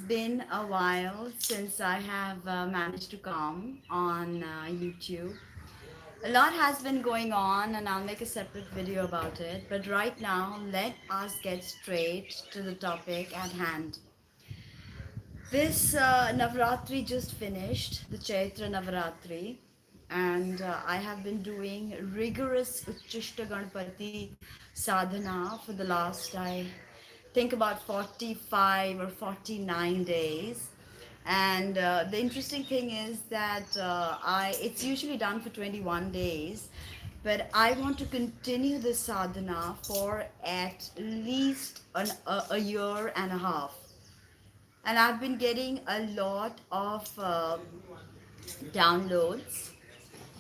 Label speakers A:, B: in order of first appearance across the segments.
A: been a while since I have managed to come on YouTube. A lot has been going on, and I'll make a separate video about it. But right now, let us get straight to the topic at hand. This Navratri just finished, the Chaitra Navratri, and I have been doing rigorous Ucchishta Ganpati sadhana for the last, I think, about 45 or 49 days. And the interesting thing is that it's usually done for 21 days, but I want to continue this sadhana for at least a year and a half. And I've been getting a lot of downloads,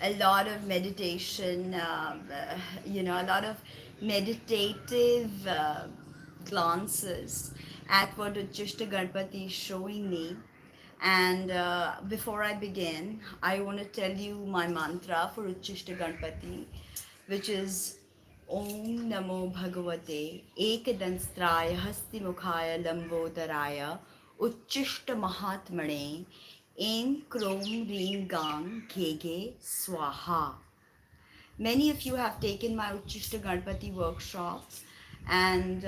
A: a lot of meditation, a lot of meditative glances at what Ucchishta Ganpati is showing me. And before I begin, I want to tell you my mantra for Ucchishta Ganpati, which is Om Namo Bhagavate Ekadansтрaya Hastimukhaya Lambodharaya Ucchishta Mahatmane Aim Krom Ring Gang Khege Swaha. Many of you have taken my Ucchishta Ganpati workshops, and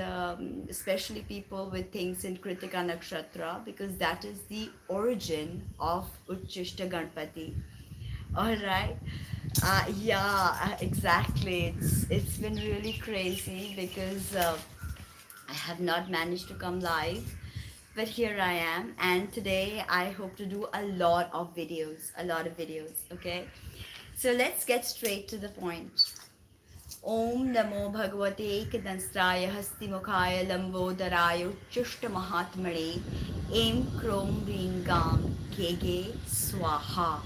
A: especially people with things in Kritika Nakshatra, because that is the origin of Ucchishta Ganpati. All right. Yeah, exactly. It's been really crazy because I have not managed to come live, but here I am, and today I hope to do a lot of videos, a lot of videos. Okay, so let's get straight to the point. Om Namo Bhagavate Ekadansraya Hastimukhaaya Lambodharaya Uchishta Mahatmane Aim Krom Ringam Kege Swaha.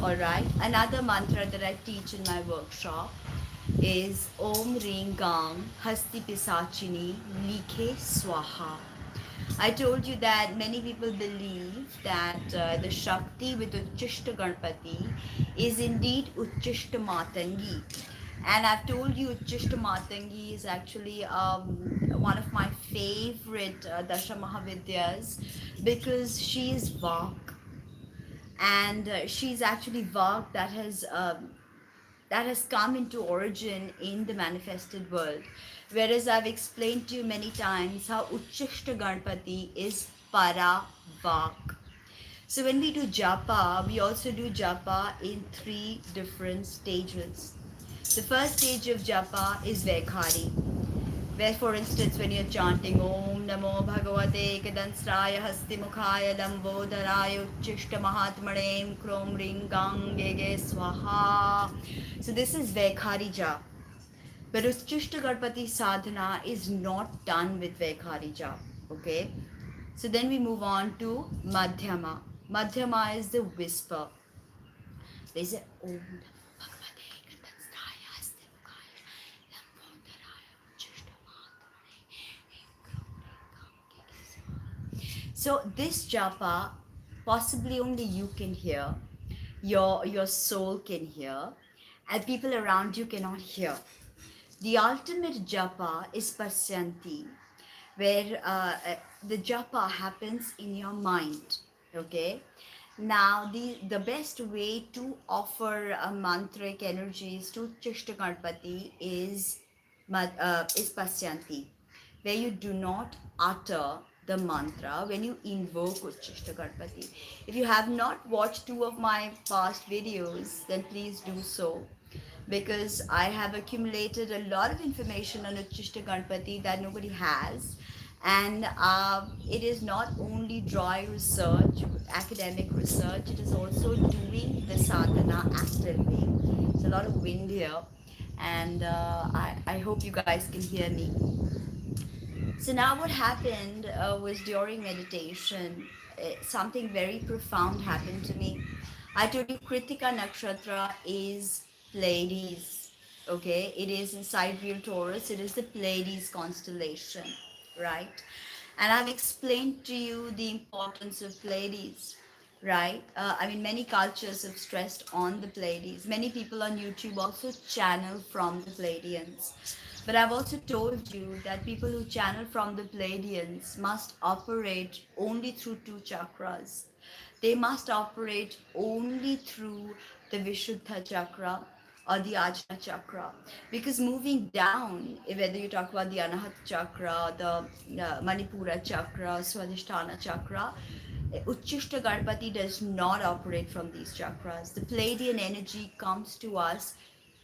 A: Alright, another mantra that I teach in my workshop is Om Ringam Hasti Pisachini Likhe Swaha. I told you that many people believe that the Shakti with Ucchishta Ganpati is indeed Ucchishta Matangi. And I've told you Ucchishta Matangi is actually one of my favorite Dasha Mahavidyas, because she is Vak. And she's actually Vak that has come into origin in the manifested world. Whereas I've explained to you many times how Ucchishta Ganpati is Para Vak. So when we do japa, we also do japa in 3 different stages. The first stage of japa is Vekhari, where, for instance, when you're chanting Om Namo Bhagavate Kadansraya Hastimukhaya Lambodharaya Uchishta Mahatmane Krom Ringam Gege Swaha. So this is Vekhari jap. But Uchishta Ganpati sadhana is not done with Vekhari jap. Okay? So then we move on to Madhyama. Madhyama is the whisper. They say Om So this japa, possibly only you can hear, your soul can hear, and people around you cannot hear. The ultimate japa is pasyanti, where the japa happens in your mind. Okay. Now the best way to offer mantric energies to Chishta Ganpati is pasyanti, where you do not utter the mantra when you invoke Ucchishta Ganpati. If you have not watched 2 of my past videos, then please do so, because I have accumulated a lot of information on Ucchishta Ganpati that nobody has. And it is not only dry research, academic research, it is also doing the sadhana actively. It's a lot of wind here, and I hope you guys can hear me. So now what happened was, during meditation, something very profound happened to me. I told you Kritika Nakshatra is Pleiades. Okay, it is inside real Taurus. It is the Pleiades constellation, right? And I've explained to you the importance of Pleiades, right? I mean, many cultures have stressed on the Pleiades. Many people on YouTube also channel from the Pleiadians. But I've also told you that people who channel from the Pleiadians must operate only through two chakras. They must operate only through the Vishuddha chakra or the Ajna chakra. Because moving down, whether you talk about the Anahata chakra, the Manipura chakra, Swadhisthana chakra, Ucchishta Ganpati does not operate from these chakras. The Pleiadian energy comes to us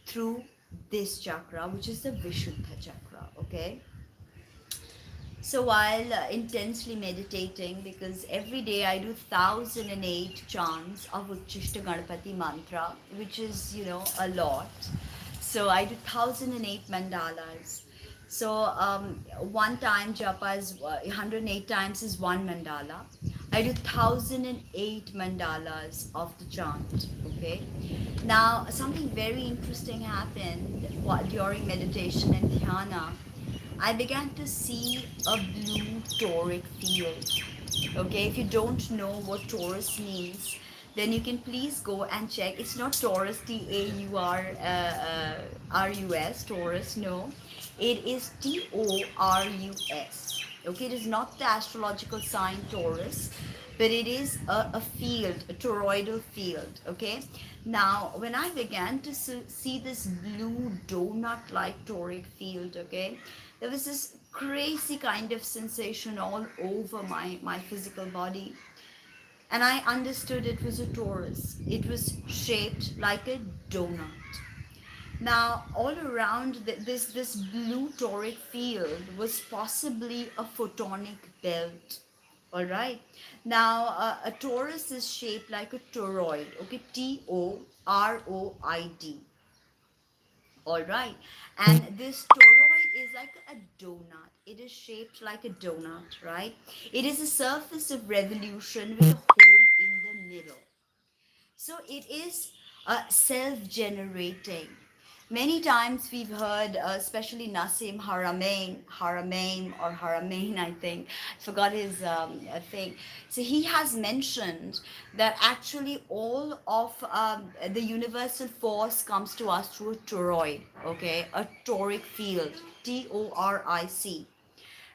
A: through this chakra, which is the Vishuddha chakra. Okay. So while intensely meditating, because every day I do 1008 chants of Ucchishta Ganapati mantra, which is, a lot. So I do 1008 mandalas. So one time japa is 108 times is one mandala. I do 1008 mandalas of the chant. Okay. Now something very interesting happened during meditation and dhyana. I began to see a blue toric field. Okay, if you don't know what Taurus means, then you can please go and check. It's not Taurus, Taurus, Taurus, no. It is Taurus. Okay, it is not the astrological sign Taurus, but it is a field, a toroidal field. Okay, now when I began to see this blue donut like toric field, okay, there was this crazy kind of sensation all over my physical body, and I understood it was a Taurus. It was shaped like a donut. Now, all around this blue toric field was possibly a photonic belt. All right. Now, a torus is shaped like a toroid. Okay, Toroid. All right. And this toroid is like a donut. It is shaped like a donut, right? It is a surface of revolution with a hole in the middle. So it is self-generating. Many times we've heard, especially Nassim Haramain or Haramain, I think. I forgot his thing. So he has mentioned that actually all of the universal force comes to us through a toroid, okay, a toric field, Toric,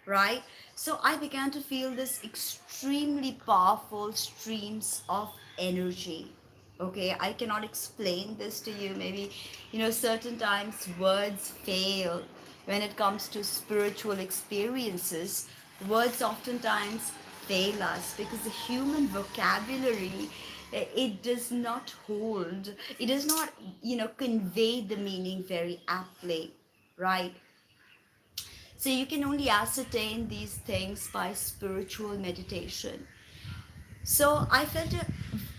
A: right? So I began to feel this extremely powerful streams of energy. Okay, I cannot explain this to you. Maybe, certain times words fail when it comes to spiritual experiences. Words oftentimes fail us because the human vocabulary, it does not hold, it does not, convey the meaning very aptly, right? So you can only ascertain these things by spiritual meditation. So I felt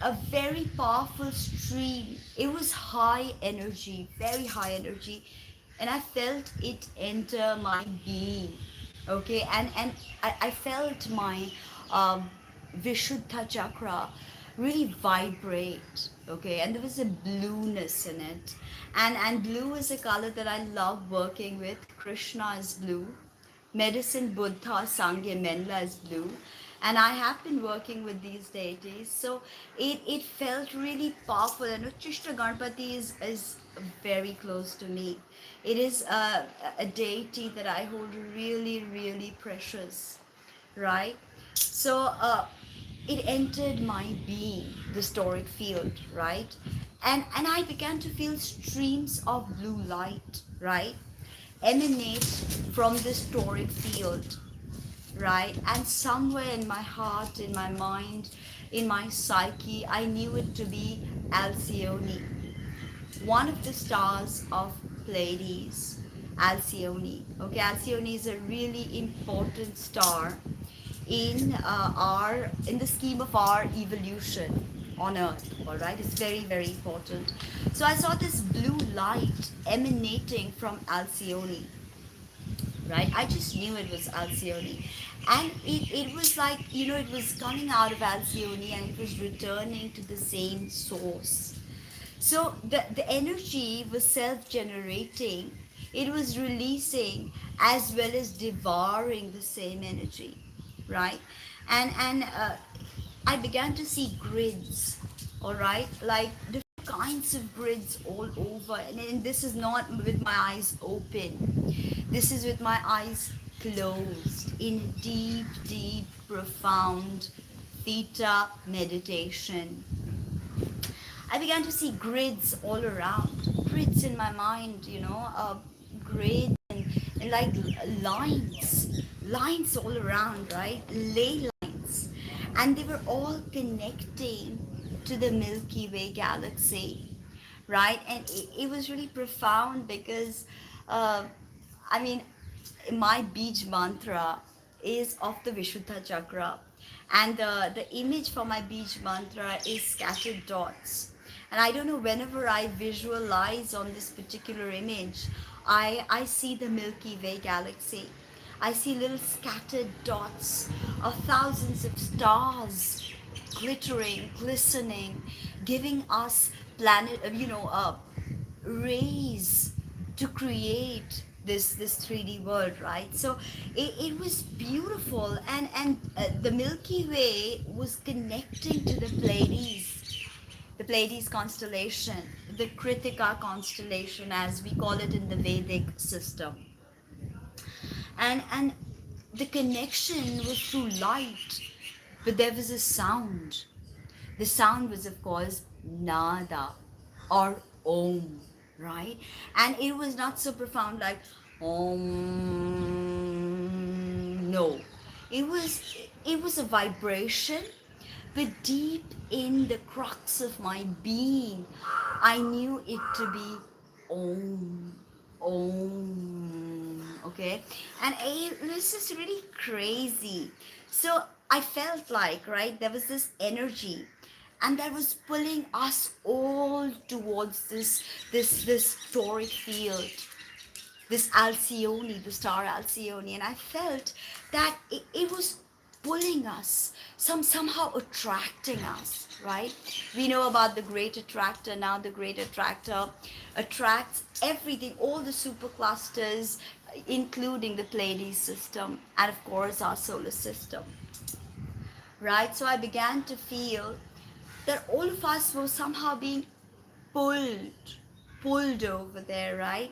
A: a very powerful stream. It was high energy, very high energy, and I felt it enter my being. Okay, and I felt my Vishuddha chakra really vibrate. Okay, and there was a blueness in it, and blue is a color that I love working with. Krishna is blue, medicine Buddha Sangye Menla is blue, and I have been working with these deities, so it felt really powerful. And Ucchishta Ganpati is very close to me. It is a deity that I hold really, really precious, right? So it entered my being, the storic field, right? And I began to feel streams of blue light, right, emanate from this storic field, right? And somewhere in my heart, in my mind, in my psyche, I knew it to be Alcyone, one of the stars of Pleiades. Alcyone. Okay, Alcyone is a really important star in the scheme of our evolution on Earth. All right, it's very, very important. So I saw this blue light emanating from Alcyone, right? I just knew it was Alcyone. And it was like, it was coming out of Alcyone and it was returning to the same source. So the energy was self-generating. It was releasing as well as devouring the same energy, right? And I began to see grids, all right, like different kinds of grids all over. And this is not with my eyes open. This is with my eyes closed in deep, deep, profound theta meditation. I began to see grids all around, grids in my mind, grids and like lines all around, right? Ley lines. And they were all connecting to the Milky Way galaxy, right? And it was really profound because, uh, I mean, my beach mantra is of the Vishuddha chakra, and the image for my beach mantra is scattered dots. And I don't know, whenever I visualize on this particular image, I see the Milky Way galaxy. I see little scattered dots of thousands of stars glittering, glistening, giving us rays to create this 3D world, right? So it was beautiful, and the Milky Way was connecting to the Pleiades constellation, the Kritika constellation, as we call it in the Vedic system, and the connection was through light, but there was a sound. The sound was, of course, nada or om, right? And it was not so profound like om. No, it was a vibration, but deep in the crux of my being, I knew it to be om, om. Okay, and it was just really crazy. So I felt like, right, there was this energy, and that was pulling us all towards this toric field, this Alcyone, the star Alcyone, and I felt that it was pulling us, somehow attracting us, right? We know about the great attractor now. The great attractor attracts everything, all the superclusters, including the Pleiades system, and of course our solar system, right? So I began to feel that all of us were somehow being pulled pulled over there, right?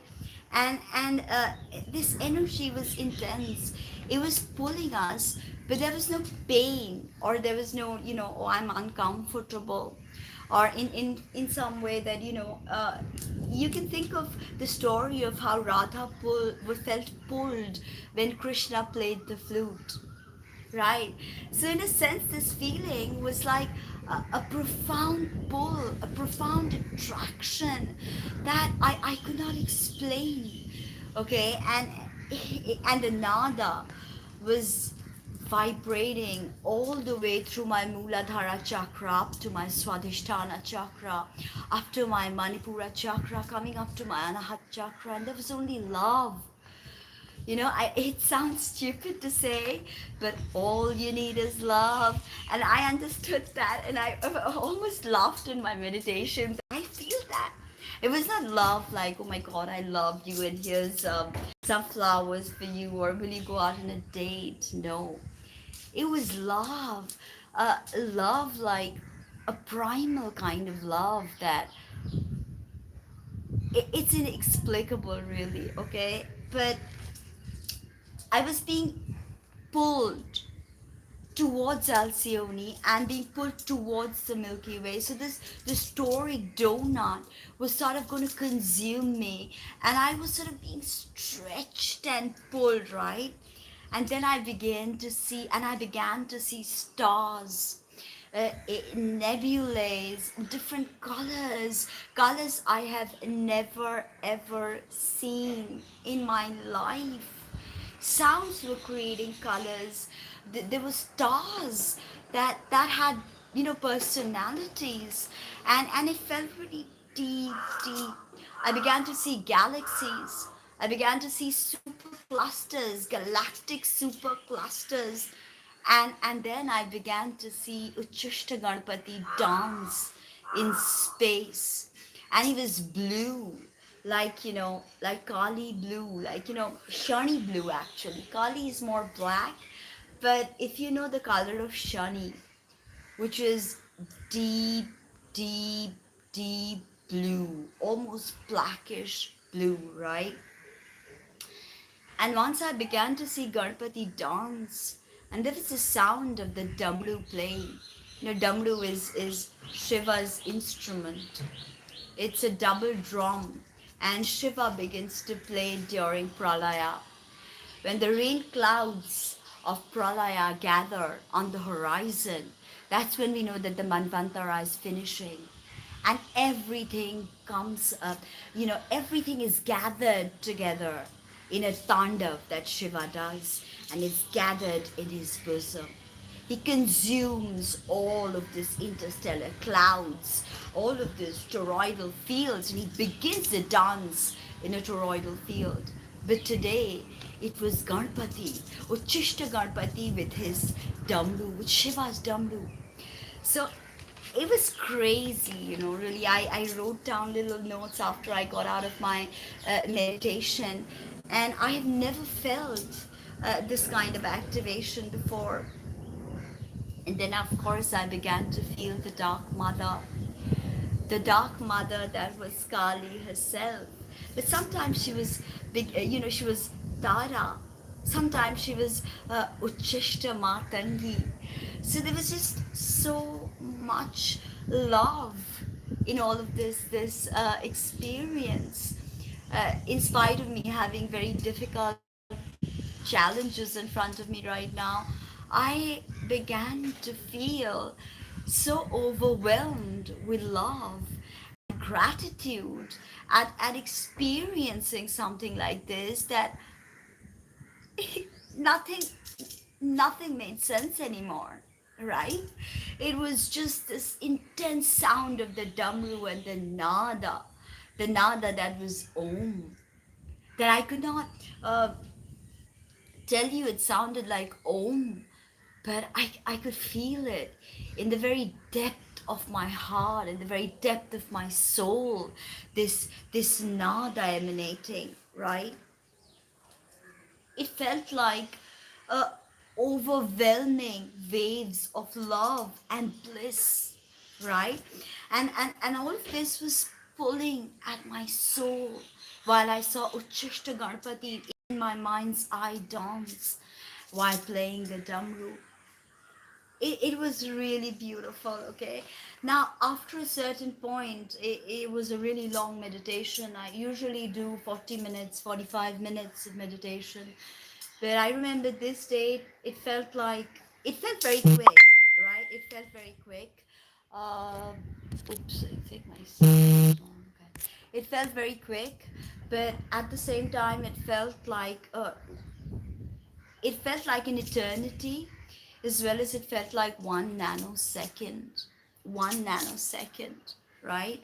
A: And this energy was intense. It was pulling us, but there was no pain, or there was no, oh, I'm uncomfortable, or in some way that, you can think of the story of how Radha felt pulled when Krishna played the flute, right? So in a sense, this feeling was like a profound pull, a profound attraction that I could not explain. Okay, and the nada was vibrating all the way through my Muladhara chakra up to my Swadhisthana chakra, up to my Manipura chakra, coming up to my Anahat chakra, and there was only love. It sounds stupid to say, but all you need is love. And I understood that, and I almost laughed in my meditation. I feel that. It was not love like, oh my God, I love you, and here's some flowers for you, or will you go out on a date? No. It was love. Love like a primal kind of love that it's inexplicable, really, okay? But I was being pulled towards Alcyone and being pulled towards the Milky Way. So this story donut was sort of going to consume me, and I was sort of being stretched and pulled, right? And then I began to see stars, nebulae, different colors I have never ever seen in my life. Sounds were creating colors. There were stars that had, personalities, and it felt really deep, deep. I began to see galaxies. I began to see super clusters, galactic super clusters, and then I began to see Ucchishta Ganapati dance in space, and he was blue, like Kali blue, Shani blue actually. Kali is more black, but if you know the color of Shani, which is deep, deep, deep blue, almost blackish blue, right? And once I began to see Ganpati dance, and there was the sound of the damru playing. Damru is Shiva's instrument. It's a double drum, and Shiva begins to play during Pralaya. When the rain clouds of Pralaya gather on the horizon, that's when we know that the Manvantara is finishing. And everything comes up, everything is gathered together in a tandav that Shiva does, and it's gathered in his bosom. He consumes all of this interstellar clouds, all of these toroidal fields, and he begins the dance in a toroidal field. But today, it was Ganpati, Ucchishta Ganpati with his damru, with Shiva's damru. So it was crazy, really. I wrote down little notes after I got out of my meditation, and I have never felt this kind of activation before. And then, of course, I began to feel the dark mother that was Kali herself. But sometimes she was big, she was Tara. Sometimes she was Ucchishta Matangi. So there was just so much love in all of this experience. In spite of me having very difficult challenges in front of me right now, I began to feel so overwhelmed with love and gratitude at experiencing something like this that nothing nothing made sense anymore, right? It was just this intense sound of the damru and the nada that was om, that I could not uh, tell you it sounded like Om, but I could feel it in the very depth of my heart, in the very depth of my soul, this nada emanating, right? It felt like overwhelming waves of love and bliss, right? And all of this was pulling at my soul while I saw Ucchishta Ganpati in my mind's eye dance while playing the damru. It was really beautiful. Okay, now after a certain point, it was a really long meditation. I usually do 40 minutes, 45 minutes of meditation, but I remember this day it felt very quick, right? It felt very quick. um Oops, I think my sound is on. Okay, it felt very quick, but at the same time it felt like an eternity, as well as it felt like 1 nanosecond. 1 nanosecond, right?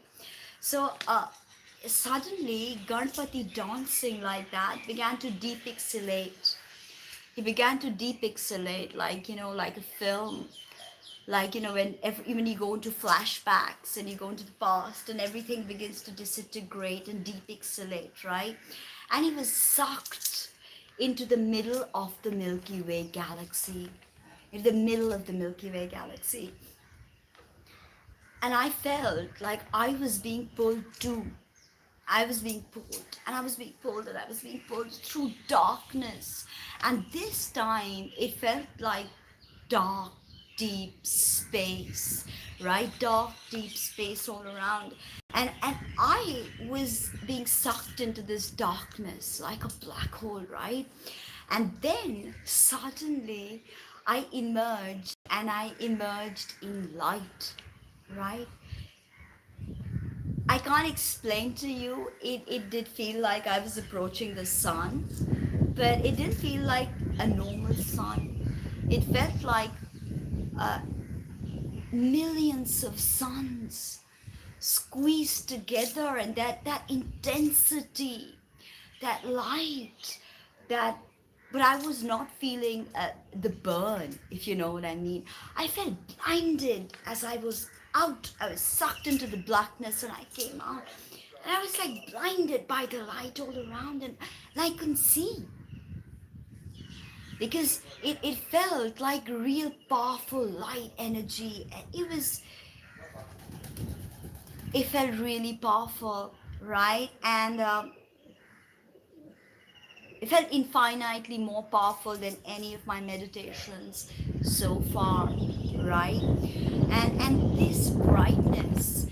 A: So suddenly, Ganpati dancing like that began to depixelate. He began to depixelate, like, like a film. Like, when you go into flashbacks and you go into the past and everything begins to disintegrate and depixelate, right? And he was sucked into the middle of the Milky Way galaxy, in the middle of the Milky Way galaxy. And I felt like I was being pulled too. I was being pulled, and I was being pulled, and I was being pulled through darkness. And this time it felt like dark, deep space, right? Dark, deep space all around. And I was being sucked into this darkness like a black hole, right? And then suddenly I emerged in light, right? I can't explain to you. It did feel like I was approaching the sun, but it didn't feel like a normal sun. It felt like uh, millions of suns squeezed together, and that intensity, that light, that. But I was not feeling the burn, if you know what I mean. I felt blinded as I was out. I was sucked into the blackness, and I came out, and I was like blinded by the light all around, and I couldn't see, because it felt like real powerful light energy. And it felt really powerful, right? And It felt infinitely more powerful than any of my meditations so far, right? And this brightness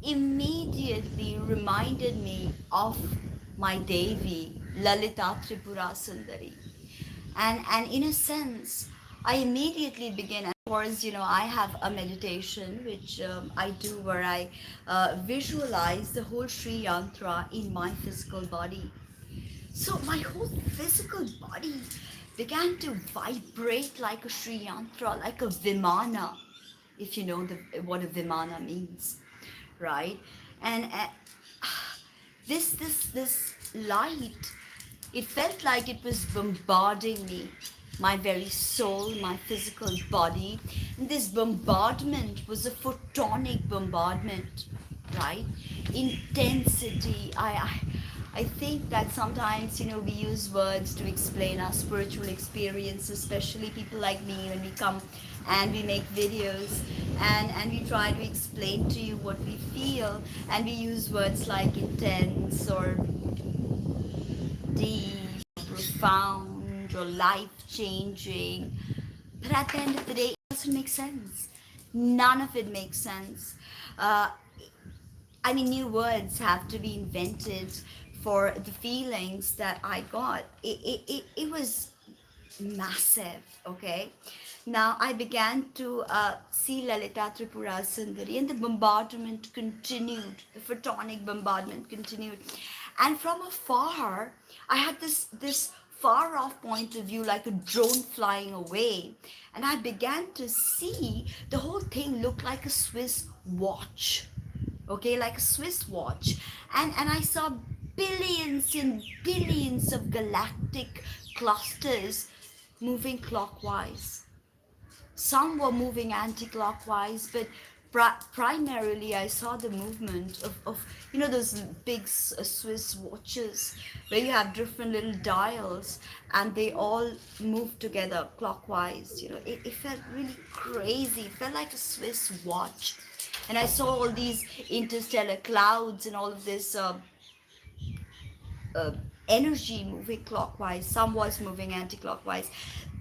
A: immediately reminded me of my Devi, Lalita Tripura Sundari. And in a sense, I immediately began. Of course, I have a meditation which I do where I visualize the whole Sri Yantra in my physical body. So my whole physical body began to vibrate like a Sri Yantra, like a Vimana, if you know what a Vimana means, right? And this light, it felt like it was bombarding me, my very soul, my physical body. And this bombardment was a photonic bombardment, right? Intensity. I think that sometimes, we use words to explain our spiritual experience, especially people like me when we come and we make videos, and we try to explain to you what we feel, and we use words like intense or deep, profound, or life changing. But at the end of the day, it doesn't make sense. None of it makes sense. Uh, I mean, new words have to be invented for the feelings that I got. It was massive, okay? Now I began to see Lalita Tripura Sundari, and the bombardment continued, the photonic bombardment continued. And from afar, I had this far off point of view, like a drone flying away. And I began to see the whole thing look like a Swiss watch, okay, like a Swiss watch. And I saw billions and billions of galactic clusters moving clockwise. Some were moving anti-clockwise, but primarily I saw the movement of those big Swiss watches where you have different little dials and they all move together clockwise. It felt really crazy. It felt like a Swiss watch. And I saw all these interstellar clouds and all of this uh, energy moving clockwise. Some was moving anti-clockwise.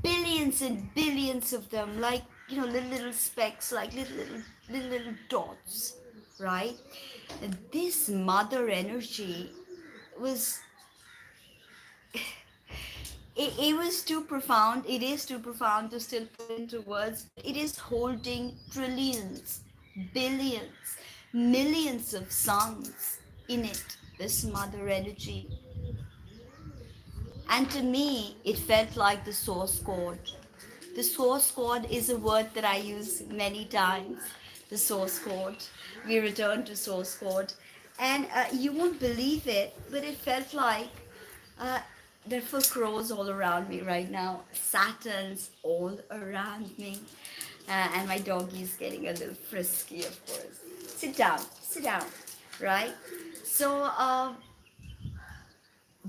A: Billions and billions of them, like little specks, like little dots, right? And this mother energy was it was too profound. It is too profound to still put into words. It is holding trillions, billions, millions of suns in it, this mother energy. And to me, it felt like the source code. The source code is a word that I use many times. The source code. We return to source code. And you won't believe it, but it felt like uh, there were crows all around me right now. Saturns all around me. And my doggy is getting a little frisky, of course. Sit down, right? So,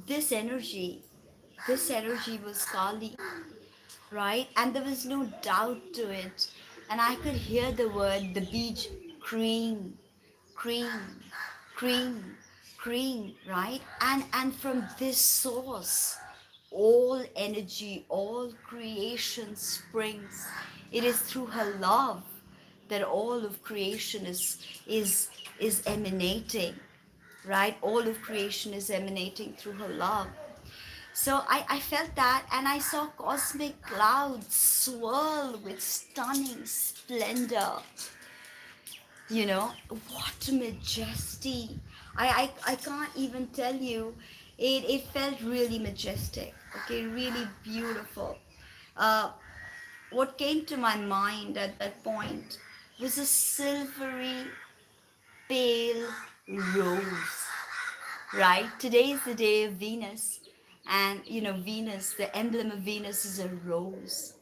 A: this energy, this energy was Kali, right? And there was no doubt to it. And I could hear the word, the beach, cream, cream, cream, cream, right? And from this source, all energy, all creation springs. It is through her love that all of creation is emanating, right? All of creation is emanating through her love. So I felt that, and I saw cosmic clouds swirl with stunning splendor. What majesty. I can't even tell you. It felt really majestic, okay, really beautiful. Uh, what came to my mind at that point was a silvery, pale rose, right? Today is the day of Venus, and Venus, the emblem of Venus is a rose.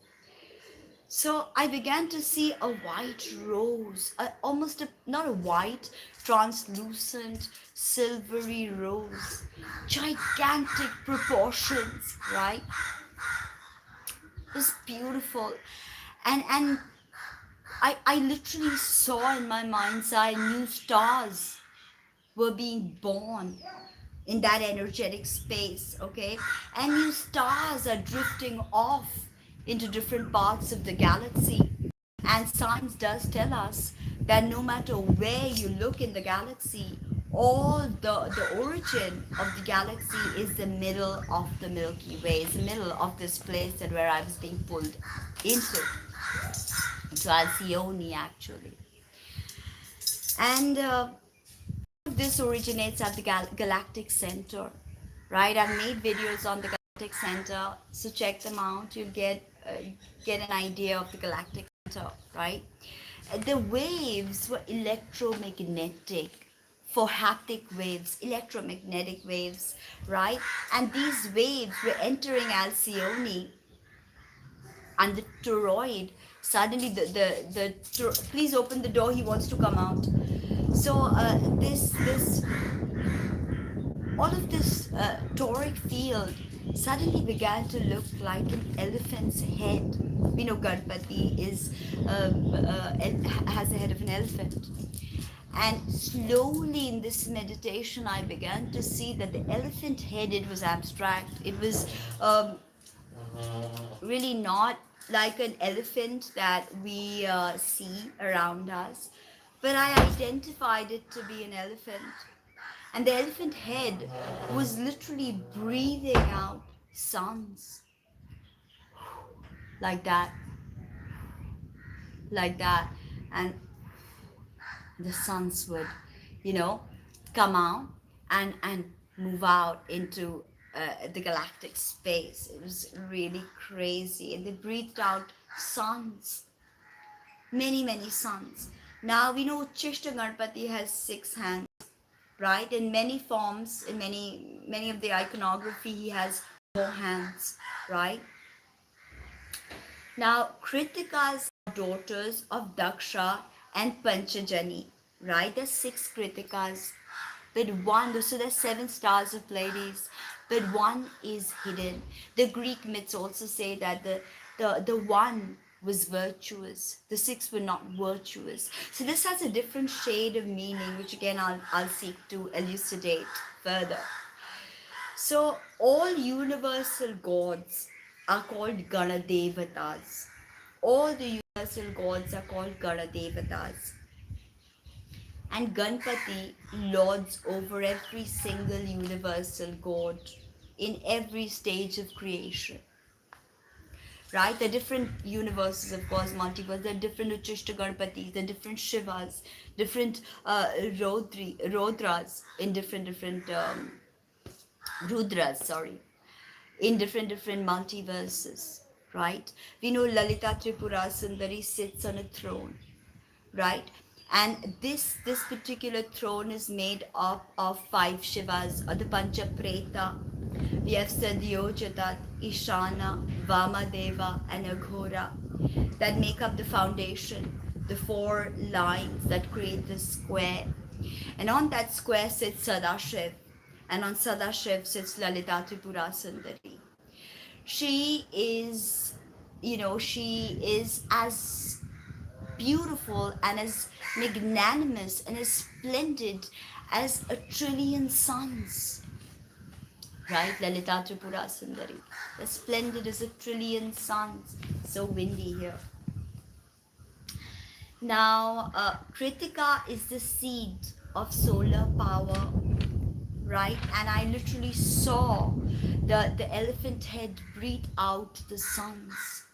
A: So I began to see a white rose, almost not a white, translucent, silvery rose, gigantic proportions, right? It was beautiful, and I literally saw in my mind's eye new stars were being born, in that energetic space, okay? And new stars are drifting off into different parts of the galaxy. And science does tell us that no matter where you look in the galaxy, all the origin of the galaxy is the middle of the Milky Way, is the middle of this place that where I was being pulled into Alcyone actually. And this originates at the galactic center, right? I've made videos on the galactic center, so check them out. You'll get an idea of the galactic center, right? The waves were electromagnetic, for haptic waves, electromagnetic waves, right? And these waves were entering Alcyone and the toroid. Suddenly please open the door, he wants to come out. So this all of this toric field suddenly began to look like an elephant's head. We know Ganpati has the head of an elephant. And slowly in this meditation, I began to see that the elephant head, it was abstract. It was really not like an elephant that we see around us, but I identified it to be an elephant. And the elephant head was literally breathing out sounds like that, like that. And the suns would, you know, come out and move out into the galactic space. It was really crazy. And they breathed out suns, many suns. Now we know Ucchishta Ganapati has 6 hands, right? In many forms, in many of the iconography, he has more hands, right? Now, Kritikas are daughters of Daksha and Panchajani, right? There's 6 Kritikas, but one, so there's 7 stars of Pleiades, but one is hidden. The Greek myths also say that the one was virtuous, the 6 were not virtuous. So this has a different shade of meaning, which again I'll seek to elucidate further. So all universal gods are called Ganadevatas. All the universal gods are called Ganadevatas. And Ganpati lords over every single universal god in every stage of creation. Right? The different universes, of course, multiverse. There are different Ucchishta Ganapatis, there are different Shivas, different Rodras in different Rudras, sorry, in different multiverses, right? We know Lalita Tripura Sundari sits on a throne, right? And this particular throne is made up of 5 Shivas, or the Pancha Preta. We have Sadhyojatat, Ishana, Vamadeva, and Aghora that make up the foundation, the 4 lines that create the square. And on that square sits Sadashiv, and on Sadashiv sits Lalita Tripura Sundari. She is, she is as beautiful and as magnanimous and as splendid as a trillion suns. Right, Lalita Tripura Sundari. As splendid as a trillion suns. So windy here. Now, Kritika is the seed of solar power, right? And I literally saw the elephant head breathe out the suns.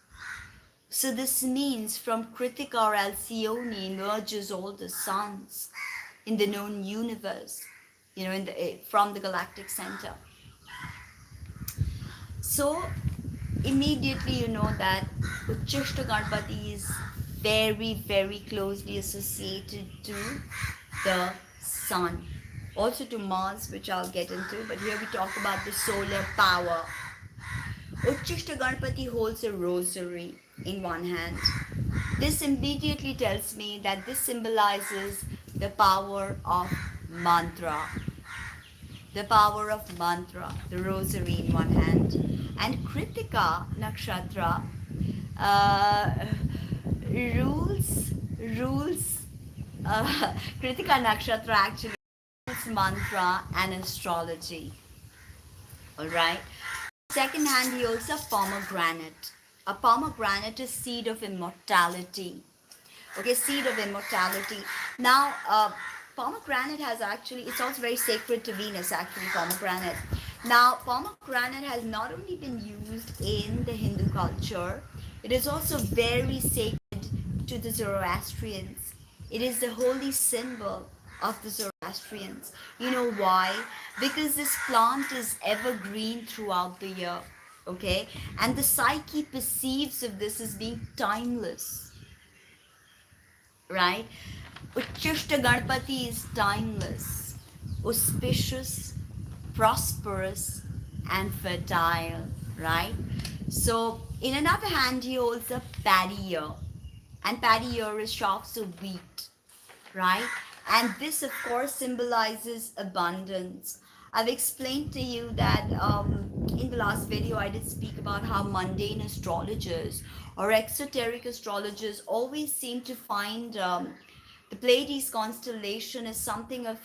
A: So this means from Kritika or Alcyone emerges all the suns in the known universe, from the galactic center. So immediately you know that Ucchishta Ganapati is very closely associated to the sun, also to Mars, which I'll get into, but here we talk about the solar power. Ucchishta Ganapati holds a rosary in one hand. This immediately tells me that this symbolizes the power of mantra. The power of mantra, the rosary in one hand. And Kritika Nakshatra rules Kritika Nakshatra actually rules mantra, and astrology. All right. Second hand, he holds a pomegranate. A pomegranate is seed of immortality. Okay, seed of immortality. Now, pomegranate has actually, it's also very sacred to Venus, actually, pomegranate. Now, pomegranate has not only been used in the Hindu culture, it is also very sacred to the Zoroastrians. It is the holy symbol of the Zoroastrians. You know why? Because this plant is evergreen throughout the year. Okay, and the psyche perceives of this as being timeless, right? Ucchishta Ganapati is timeless, auspicious, prosperous, and fertile, right? So, in another hand, he holds a paddy ear, and paddy ear is shafts of wheat, right? And this, of course, symbolizes abundance. I've explained to you that in the last video I did speak about how mundane astrologers or exoteric astrologers always seem to find the Pleiades constellation as something of,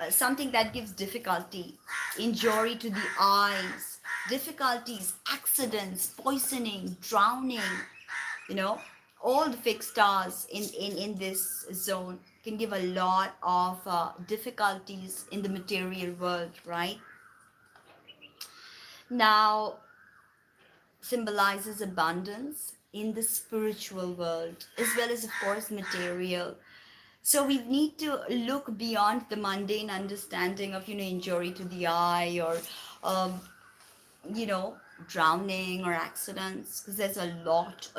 A: something that gives difficulty, injury to the eyes, difficulties, accidents, poisoning, drowning, you know all the fixed stars in this zone can give a lot of difficulties in the material world, right? Now, symbolizes abundance in the spiritual world as well as, of course, material. So we need to look beyond the mundane understanding of, injury to the eye or um, you know, drowning or accidents, because there's a lot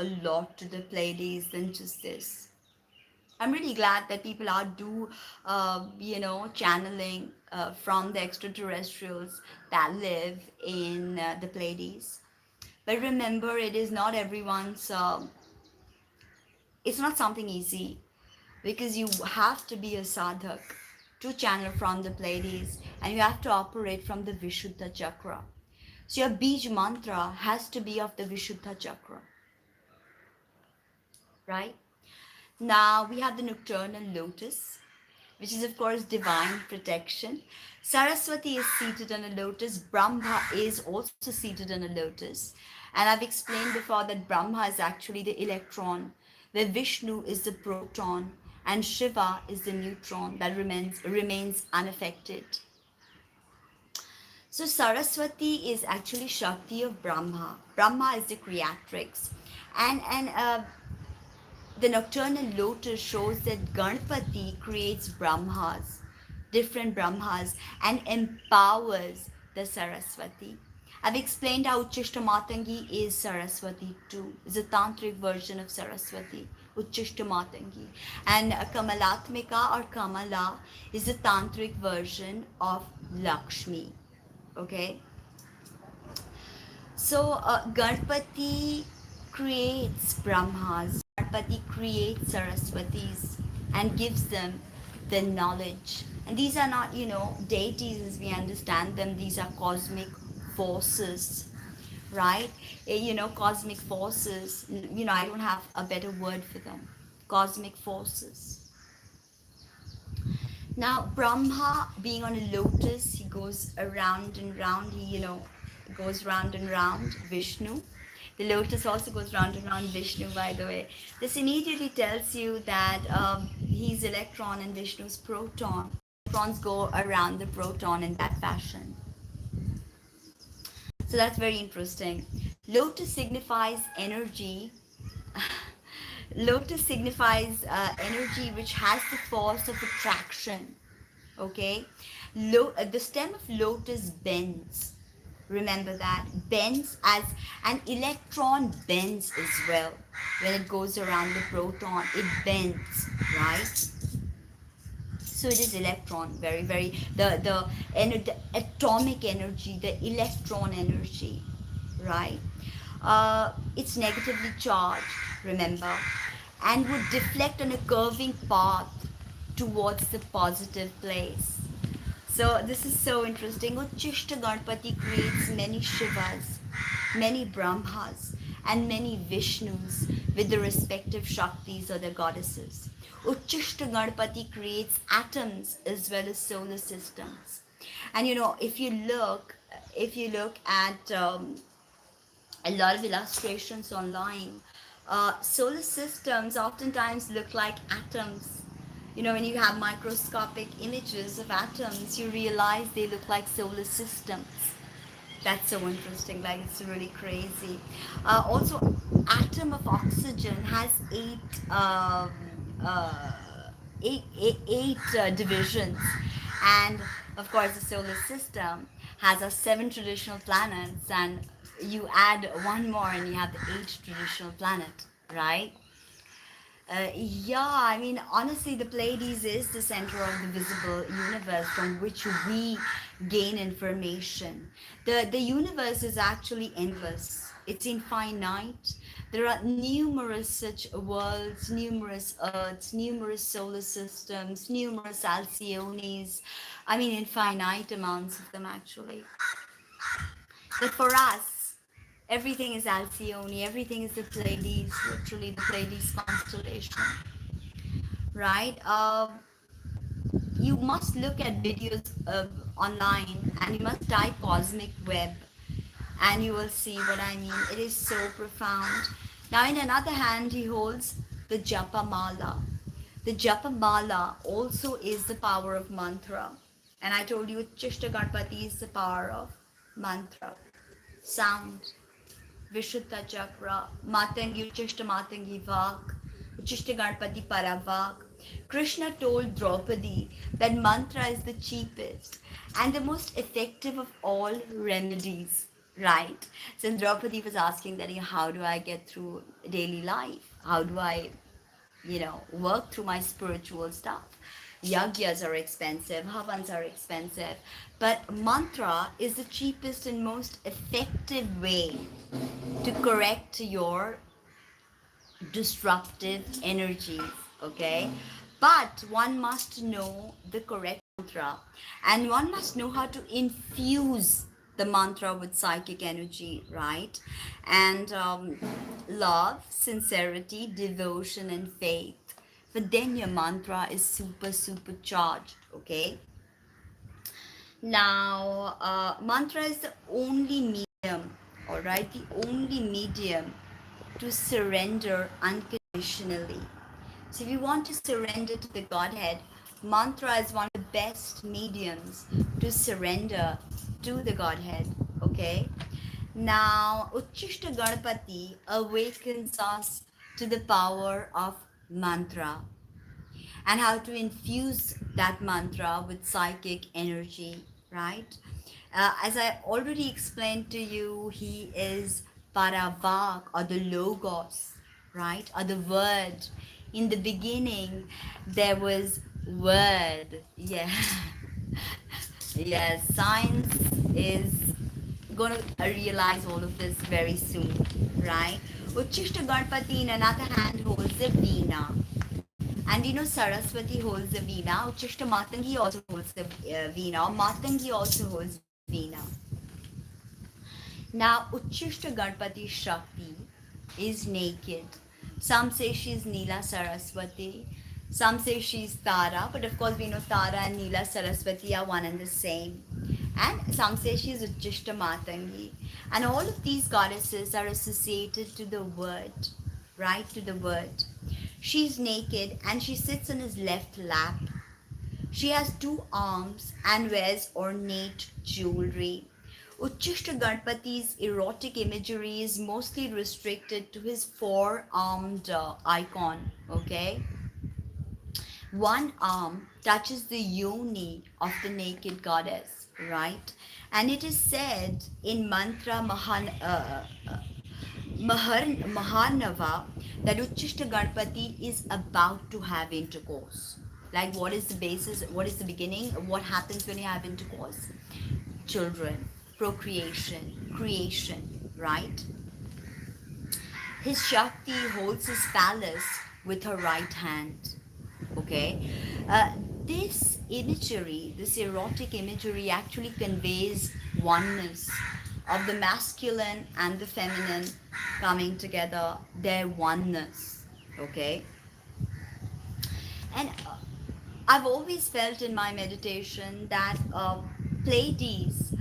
A: to the Pleiades than just this. I'm really glad that people are channeling from the extraterrestrials that live in the Pleiades. But remember, it is not everyone's. It's not something easy because you have to be a sadhak to channel from the Pleiades, and you have to operate from the Vishuddha chakra. So your Bij mantra has to be of the Vishuddha chakra, right? Now we have the nocturnal lotus, which is of course divine protection. Saraswati is seated on a lotus. Brahma is also seated on a lotus. And I've explained before that Brahma is actually the electron, where Vishnu is the proton, and Shiva is the neutron that remains unaffected. So Saraswati is actually Shakti of Brahma. Brahma is the creatrix. And the nocturnal lotus shows that Ganpati creates Brahmas, different Brahmas, and empowers the Saraswati. I've explained how Ucchishta Matangi is Saraswati too. It's a tantric version of Saraswati, Ucchishta Matangi. And Kamalatmika or Kamala is a tantric version of Lakshmi. Okay? So Ganpati creates Brahmas. Ganpati creates Saraswatis and gives them the knowledge. And these are not, deities as we understand them. These are cosmic forces, right? Cosmic forces. I don't have a better word for them. Cosmic forces. Now, Brahma being on a lotus, he goes around and round. He, goes round and round. Vishnu. The lotus also goes round and round Vishnu, by the way. This immediately tells you that he's electron and Vishnu's proton. Electrons go around the proton in that fashion. So that's very interesting. Lotus signifies energy. Lotus signifies energy which has the force of attraction. Okay? The stem of lotus bends. Remember that. Bends as an electron bends as well. When it goes around the proton, it bends, right? So it is electron, very, very, the atomic energy, the electron energy, right? It's negatively charged, remember, and would deflect on a curving path towards the positive place. So this is so interesting. Ucchishta Ganpati creates many Shivas, many Brahmas, and many Vishnus with the respective Shaktis or the goddesses. Ucchishta Ganapati creates atoms as well as solar systems. And if you look at a lot of illustrations online, solar systems oftentimes look like atoms. When you have microscopic images of atoms, you realize they look like solar systems. That's so interesting. Like, it's really crazy. Also, atom of oxygen has uh, eight divisions, and of course, the solar system has our seven traditional planets, and you add one more, and you have the eighth traditional planet, right? Yeah, I mean, honestly, the Pleiades is the center of the visible universe from which we gain information. The universe is actually endless, it's infinite. There are numerous such worlds, numerous Earths, numerous solar systems, numerous Alcyones. I mean, infinite amounts of them, actually. But for us, everything is Alcyone, everything is the Pleiades, literally the Pleiades constellation, right? You must look at videos online, and you must type cosmic web, and you will see what I mean. It is so profound. Now, in another hand, he holds the Japa Mala. The Japa Mala also is the power of mantra. And I told you, Chishta Ganpati is the power of mantra, sound. Vishuddha Chakra, Matangi Uccishta Matangi Vak, Uccishta Ganpati Paravak. Krishna told Draupadi that mantra is the cheapest and the most effective of all remedies, right? Since Draupadi was asking that, how do I get through daily life? How do I work through my spiritual stuff? Yagyas are expensive, havans are expensive, but mantra is the cheapest and most effective way to correct your disruptive energies, okay? But one must know the correct mantra, and one must know how to infuse the mantra with psychic energy, right? And love, sincerity, devotion, and faith. But then your mantra is super charged, okay? Now, mantra is the only medium, all right, the only medium to surrender unconditionally. So, if you want to surrender to the Godhead, mantra is one of the best mediums to surrender to the Godhead, okay? Now, Ucchishta Ganapati awakens us to the power of mantra and how to infuse that mantra with psychic energy, right? As I already explained to you, he is Paravak, or the Logos, right? Or the Word. In the beginning, there was Word. Yeah. Yes, science is going to realize all of this very soon, right? Uccishta Ganpati, in another hand, holds the Veena. And Saraswati holds the Veena. Uccishta Matangi also holds the Veena. Matangi also holds Veena. Now, Uccishta Ganpati Shakti is naked. Some say she's Neela Saraswati. Some say she's Tara. But of course, we know Tara and Neela Saraswati are one and the same. And some say she's Uccishta Matangi. And all of these goddesses are associated to the word, right? To the word. She's naked and she sits on his left lap. She has two arms and wears ornate jewelry. Uccishta Ganpati's erotic imagery is mostly restricted to his four-armed icon, okay? One arm touches the yoni of the naked goddess, right? And it is said in mantra Mahanava that Uccishta Ganpati is about to have intercourse. Like, what is the basis? What is the beginning? What happens when you have intercourse? Children, procreation, creation, right? His Shakti holds his phallus with her right hand. Okay, this imagery, this erotic imagery, actually conveys oneness, of the masculine and the feminine coming together, their oneness. Okay? And I've always felt in my meditation that Pleiades,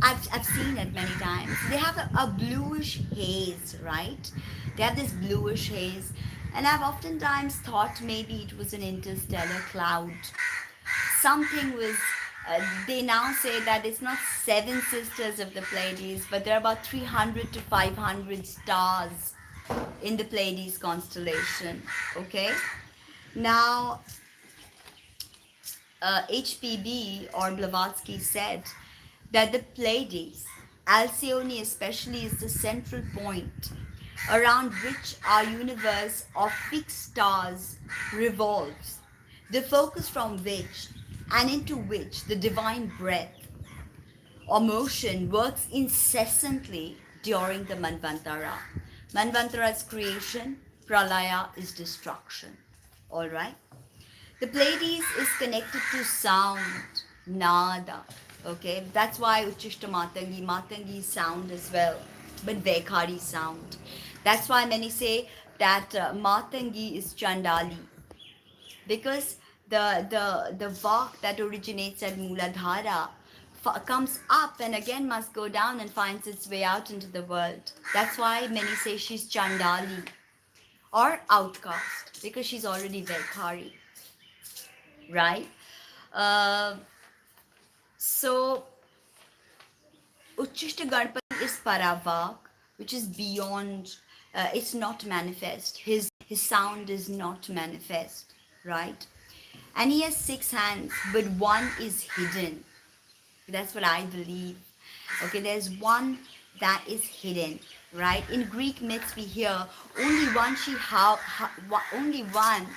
A: I've seen it many times, they have a bluish haze, right? They have this bluish haze. And I've oftentimes thought maybe it was an interstellar cloud. Something was, they now say that it's not seven sisters of the Pleiades, but there are about 300 to 500 stars in the Pleiades constellation. Okay? Now, HPB or Blavatsky said that the Pleiades, Alcyone especially, is the central point around which our universe of fixed stars revolves, the focus from which and into which the divine breath or motion works incessantly during the Manvantara. Manvantara is creation, Pralaya is destruction. Alright? The Pleiades is connected to sound, nada. Okay, that's why Ucchishta Matangi sound as well, but Vekhari sound. That's why many say that Matangi is Chandali, because the Vak that originates at Mooladhara comes up and again must go down and finds its way out into the world. That's why many say she's Chandali or outcast, because she's already Vekhari. Right? Uh, so, Ucchishta Ganapati is Paravak, which is beyond, it's not manifest. His sound is not manifest, right? And he has 6 hands, but one is hidden. That's what I believe. Okay, there's one that is hidden, right? In Greek myths, we hear only one only one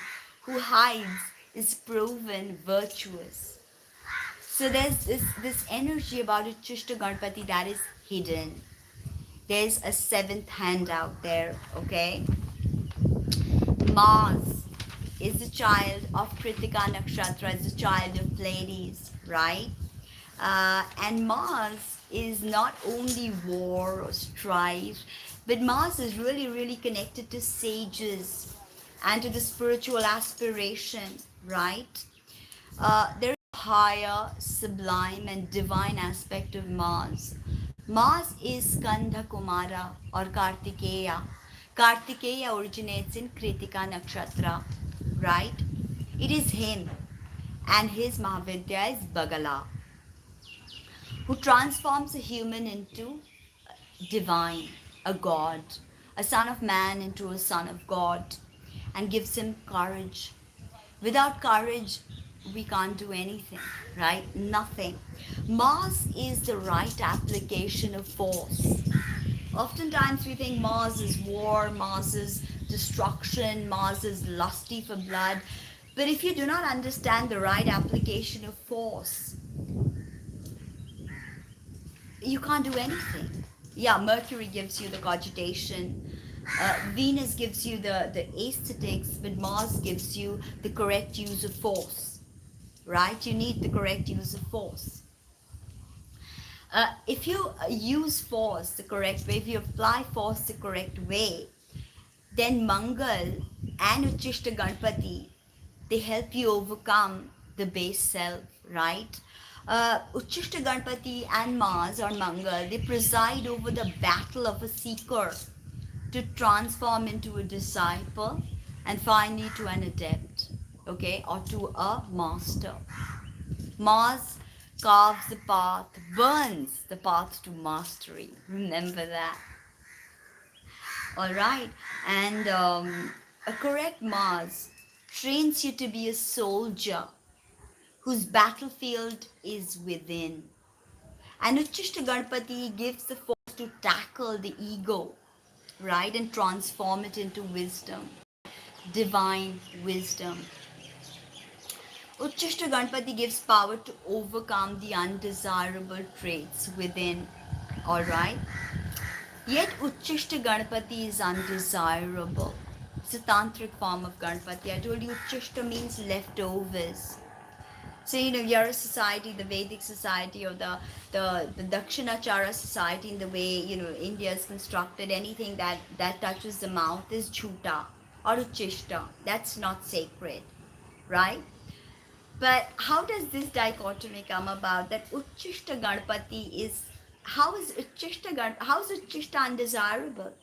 A: who hides is proven virtuous. So there's this energy about Ucchishta Ganapati that is hidden. There's a 7th hand out there, okay? Mars is the child of Kritika Nakshatra, is the child of Pleiades, right? And Mars is not only war or strife, but Mars is really, really connected to sages and to the spiritual aspiration, right? There is a higher, sublime, and divine aspect of Mars. Mars is Skandha Kumara or Kartikeya. Kartikeya originates in Kritika Nakshatra, right? It is him, and his Mahavidya is Bagala, who transforms a human into divine, a god, a son of man into a son of God, and gives him courage. Without courage, we can't do anything, right? Nothing. Mars is the right application of force. Oftentimes we think Mars is war, Mars is destruction, Mars is lusty for blood. But if you do not understand the right application of force, you can't do anything. Yeah, Mercury gives you the cogitation. Venus gives you the aesthetics, but Mars gives you the correct use of force, right? You need the correct use of force. If you use force the correct way, if you apply force the correct way, then Mangal and Ucchishta Ganapati, they help you overcome the base self, right? Ucchishta Ganapati and Mars or Mangal, they preside over the battle of a seeker to transform into a disciple and finally to an adept, okay, or to a master. Mars carves the path, burns the path to mastery. Remember that. All right, and a correct Mars trains you to be a soldier whose battlefield is within. And Ucchishta Ganapati gives the force to tackle the ego, right, and transform it into wisdom, divine wisdom. Ucchishta Ganapati gives power to overcome the undesirable traits within, alright? Yet Ucchishta Ganapati is undesirable. It's a tantric form of Ganapati. I told you Ucchishta means leftovers. So, you're a society, the Vedic society, or the Dakshinachara society, in the way, India is constructed. Anything that touches the mouth is jhuta or uchishta. That's not sacred, right? But how does this dichotomy come about? That Ucchishta Ganpati is, how is Ucchishta undesirable?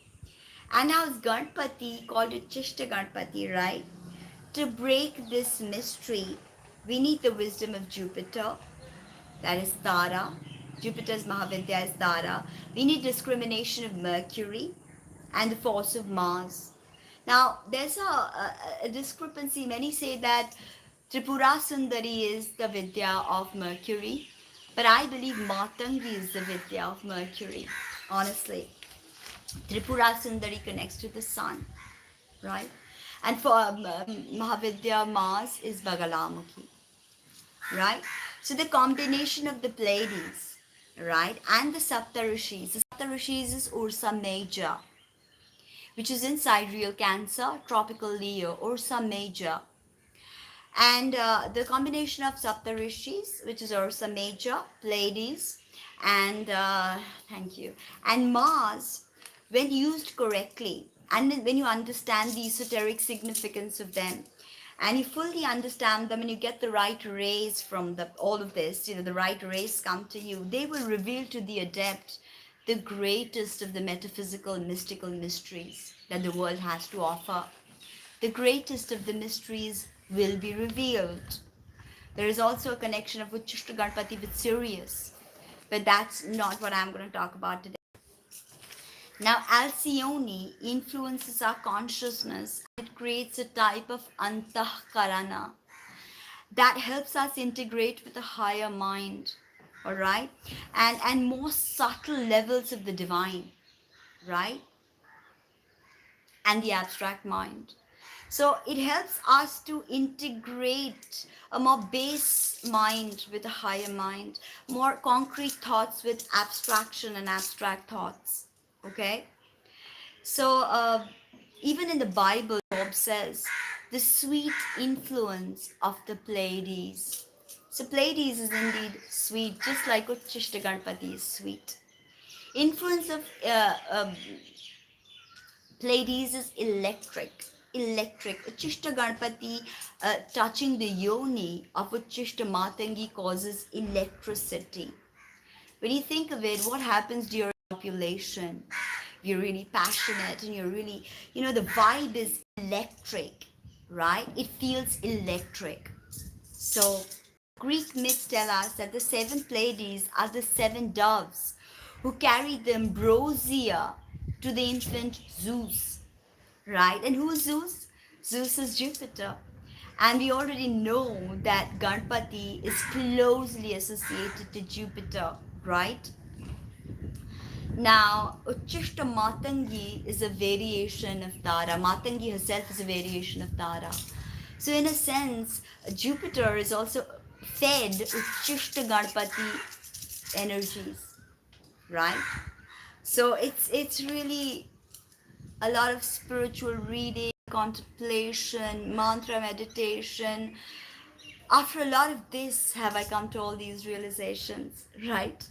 A: And how is Ganpati called Ucchishta Ganpati, right? To break this mystery, we need the wisdom of Jupiter, that is Tara. Jupiter's Mahavidya is Tara. We need discrimination of Mercury and the force of Mars. Now, there's a discrepancy. Many say that Tripura Sundari is the Vidya of Mercury, but I believe Matangi is the Vidya of Mercury, honestly. Tripura Sundari connects to the sun, right? And for Mahavidya, Mars is Bagalamukhi, right? So the combination of the Pleiades, right, and the Saptarishis. The Saptarishis is Ursa Major, which is inside real Cancer, tropical Leo, Ursa Major. And the combination of Saptarishis, which is Ursa Major, Pleiades, and thank you, and Mars, when used correctly, and when you understand the esoteric significance of them, and you fully understand them, and you get the right rays from all of this, the right rays come to you, they will reveal to the adept the greatest of the metaphysical, mystical mysteries that the world has to offer. The greatest of the mysteries will be revealed. There is also a connection of Ucchishta Ganpati with Sirius, but that's not what I'm going to talk about today. Now, Alcyone influences our consciousness. It creates a type of antahkarana that helps us integrate with a higher mind, all right, and more subtle levels of the divine, right, and the abstract mind. So it helps us to integrate a more base mind with a higher mind, more concrete thoughts with abstraction and abstract thoughts. Okay? So even in the Bible, Job says the sweet influence of the Pleiades. So Pleiades is indeed sweet, just like Ucchishta Ganpati is sweet. Influence of Pleiades is electric. Electric. Ucchishta Ganpati touching the yoni of Ucchishta Matangi causes electricity. When you think of it, what happens to your population? You're really passionate and you're really, the vibe is electric, right? It feels electric. So, Greek myths tell us that the seven Pleiades are the seven doves who carried the ambrosia to the infant Zeus, right? And who is Zeus? Zeus is Jupiter. And we already know that Ganpati is closely associated to Jupiter, right? Now, Ucchishta Matangi is a variation of Tara. Matangi herself is a variation of Tara. So, in a sense, Jupiter is also fed Ucchishta Ganpati energies, right? So, it's really a lot of spiritual reading, contemplation, mantra meditation. After a lot of this, have I come to all these realizations, right?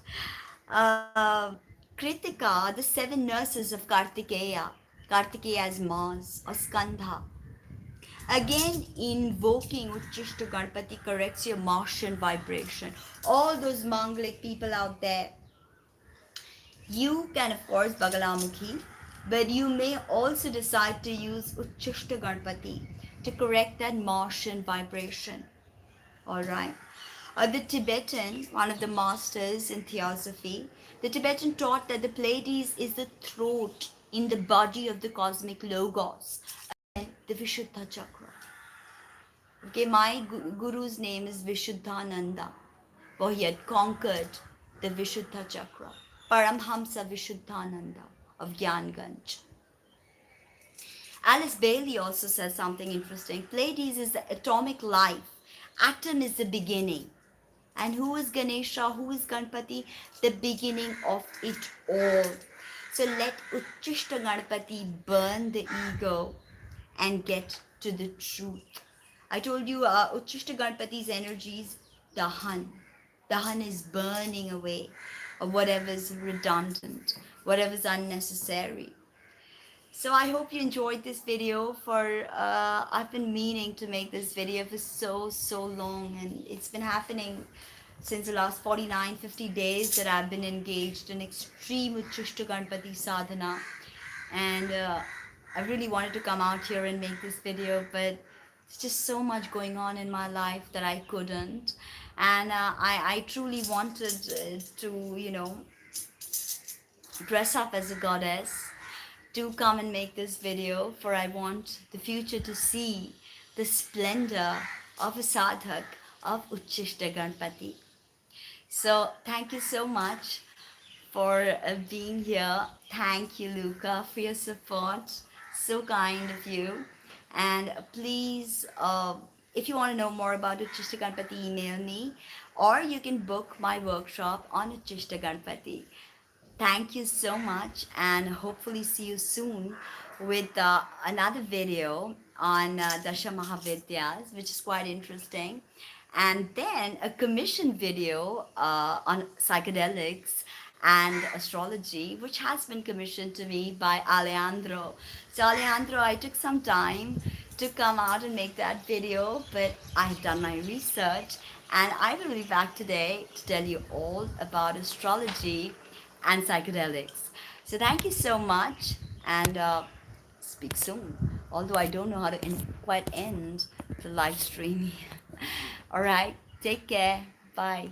A: Uh, Kritika, the seven nurses of Kartikeya. Kartikeya is Mars or Skandha. Again, invoking Ucchishta Ganpati corrects your Martian vibration. All those Mangalic people out there, you can of course Bagalamukhi, but you may also decide to use Ucchishta Ganpati to correct that Martian vibration. Alright. The Tibetan, one of the masters in theosophy, the Tibetan taught that the Pleiades is the throat in the body of the cosmic logos and the Vishuddha chakra. Okay, my guru's name is Vishuddhananda, for he had conquered the Vishuddha chakra. Paramhamsa Vishuddhananda of Gyanganj. Alice Bailey also says something interesting. Pleiades is the atomic life. Atom is the beginning. And who is Ganesha? Who is Ganpati? The beginning of it all. So let Ucchishta Ganpati burn the ego and get to the truth. I told you Ucchishta Ganpati's energies dahan. Dahan is burning away of whatever's redundant, whatever's unnecessary. So I hope you enjoyed this video. I've been meaning to make this video for so long, and it's been happening since the last 49, 50 days that I've been engaged in extreme Ucchishta Ganpati sadhana. And I really wanted to come out here and make this video, but it's just so much going on in my life that I couldn't. And I truly wanted to, dress up as a goddess, do come and make this video, for I want the future to see the splendor of a sadhak of Ucchishta Ganpati. So thank you so much for being here. Thank you, Luca, for your support. So kind of you. And please, if you want to know more about Ucchishta Ganpati, email me, or you can book my workshop on Ucchishta Ganpati. Thank you so much, and hopefully see you soon with another video on Dasha Mahavidyas, which is quite interesting. And then a commission video on psychedelics and astrology, which has been commissioned to me by Alejandro. So Alejandro, I took some time to come out and make that video, but I've done my research, and I will be back today to tell you all about astrology and psychedelics. So thank you so much, and speak soon. Although I don't know how to quite end the live stream. All right, take care. Bye.